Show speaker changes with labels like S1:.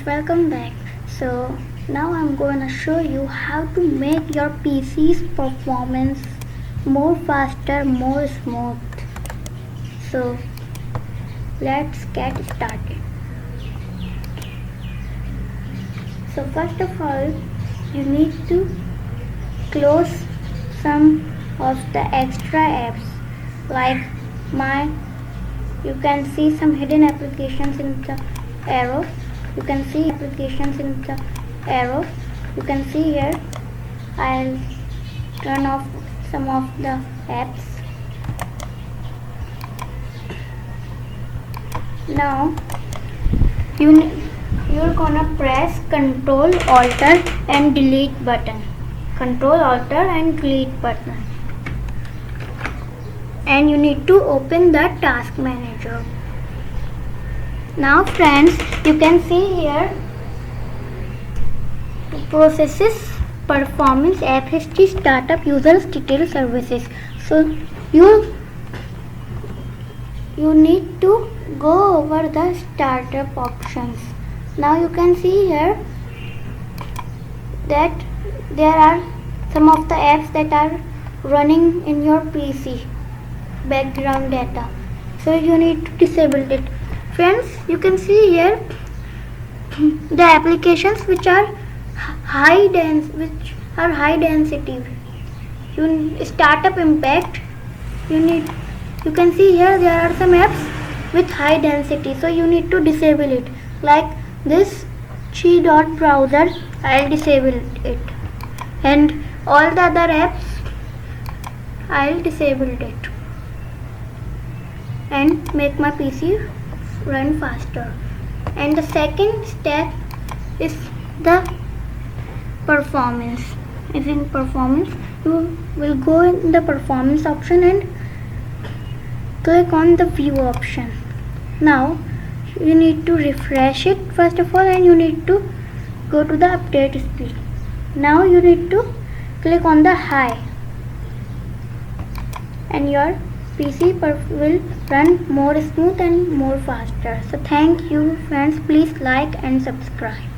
S1: welcome back. So now I'm going to show you how to make your PC's performance more faster, more smooth. So let's get started. So first of all, you need to close some of the extra apps like you can see some hidden applications in the arrow. You can see applications in the arrow. You can see here. I'll turn off some of the apps. Now you're gonna press Control Alt and Delete button. Control Alt and Delete button. And you need to open the task manager. Now friends, you can see here processes, performance, app history, startup, users, detail, services. So you need to go over the startup options. Now you can see here that there are some of the apps that are running in your PC background data, so you need to disable it. Friends, you can see here the applications which are high density. Startup impact. You can see here there are some apps with high density, so you need to disable it. Like this Chi.browser, I'll disable it, and all the other apps I'll disable it and make my PC run faster. And the second step is the performance. In performance, you will go in the performance option and click on the view option. Now you need to refresh it first of all, and you need to go to the update speed. Now you need to click on the high, and your PC will run more smooth and more faster. So thank you friends, please like and subscribe.